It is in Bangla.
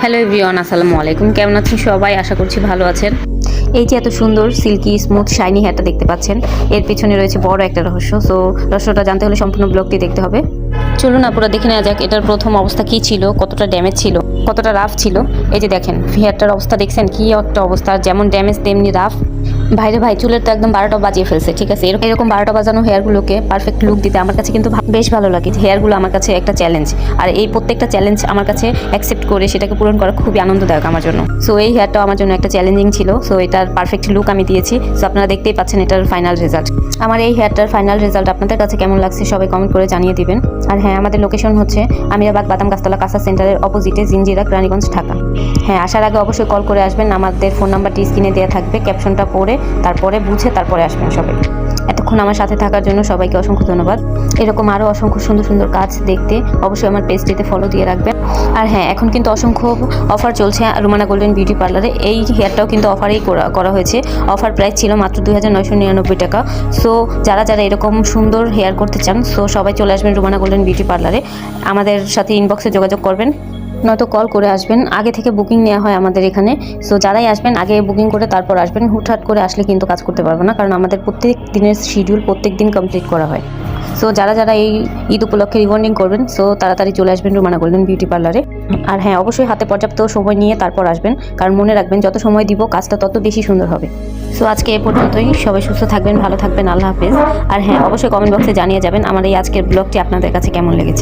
হ্যালো এভরিওয়ান, আসসালামু আলাইকুম। কেমন আছেন সবাই? আশা করছি ভালো আছেন। এই যে এত সুন্দর সিল্কি স্মুথ শাইনি হেয়ারটা দেখতে পাচ্ছেন, এর পিছনে রয়েছে বড় একটা রহস্য। সো রহস্যটা জানতে হলে সম্পূর্ণ ব্লগটি দেখতে হবে। চলুন না পুরো দেখে নেওয়া যাক এটার প্রথম অবস্থা কী ছিল, কতটা ড্যামেজ ছিল, কতটা রাফ ছিল। এই যে দেখেন হেয়ারটার অবস্থা দেখছেন, কী একটা অবস্থা, যেমন ড্যামেজ তেমনি রাফ। ভাইরে ভাই, চুলের তো একদম 12টা বাজিয়ে ফেলছে। ঠিক আছে, এরকম 12টা বাজানো হেয়ারগুলোকে পারফেক্ট লুক দিতে আমার কাছে কিন্তু বেশ ভালো লাগে। হেয়ারগুলো আমার কাছে একটা চ্যালেঞ্জ, আর এই প্রত্যেকটা চ্যালেঞ্জ আমার কাছে অ্যাকসেপ্ট করে সেটাকে পূরণ করা খুবই আনন্দদায়ক আমার জন্য। সো এই হেয়ারটাও আমার জন্য একটা চ্যালেঞ্জিং ছিল। সো এটার পারফেক্ট লুক আমি দিয়েছি। সো আপনারা দেখতেই পাচ্ছেন এটার ফাইনাল রেজাল্ট। আমার এই হেয়ারটার ফাইনাল রেজাল্ট আপনাদের কাছে কেমন লাগছে সবাই কমেন্ট করে জানিয়ে দিবেন। আর হ্যাঁ, আমাদের লোকেশন হচ্ছে আমিরাবাদ বাদাম গাছতলা কাঁচা সেন্টারের অপোজিটে, জিঞ্জিরা, রানীগঞ্জ, ঢাকা। হ্যাঁ, আসার আগে অবশ্যই কল করে আসবেন। আমাদের ফোন নাম্বারটি স্ক্রিনে দেওয়া থাকবে, ক্যাপশনটা পড়ে তারপরে বুঝে তারপরে আসবেন সবাই। এতক্ষণ আমার সাথে থাকার জন্য সবাইকে অসংখ্য ধন্যবাদ। এরকম আরও অসংখ্য সুন্দর সুন্দর কাজ দেখতে অবশ্যই আমার পেজটিতে ফলো দিয়ে রাখবেন। আর হ্যাঁ, এখন কিন্তু অসংখ্য অফার চলছে রুমানা গোল্ডেন বিউটি পার্লারে। এই হেয়ারটাও কিন্তু অফারেই করা হয়েছে। অফার প্রাইস ছিল মাত্র 2999 টাকা। সো যারা যারা এরকম সুন্দর হেয়ার করতে চান, সো সবাই চলে আসবেন রুমানা গোল্ডেন বিউটি পার্লারে। আমাদের সাথে ইনবক্সে যোগাযোগ করবেন, নয়তো কল করে আসবেন। আগে থেকে বুকিং নেওয়া হয় আমাদের এখানে। সো যারাই আসবেন আগে বুকিং করে তারপর আসবেন। হুটহাট করে আসলে কিন্তু কাজ করতে পারবো না, কারণ আমাদের প্রত্যেক দিনের শিডিউল প্রত্যেক দিন কমপ্লিট করা হয়। সো যারা যারা এই ঈদ উপলক্ষে রিবন্ডিং করবেন, সো তাড়াতাড়ি চলে আসবেন রুমানা গোল্ডেন বিউটি পার্লারে। আর হ্যাঁ, অবশ্যই হাতে পর্যাপ্ত সময় নিয়ে তারপর আসবেন, কারণ মনে রাখবেন যত সময় দিব কাজটা তত বেশি সুন্দর হবে। সো আজকে এ পর্যন্তই। সবাই সুস্থ থাকবেন, ভালো থাকবেন। আল্লাহ হাফেজ। আর হ্যাঁ, অবশ্যই কমেন্ট বক্সে জানিয়ে যাবেন আমার এই আজকের ব্লগটি আপনাদের কাছে কেমন লেগেছে।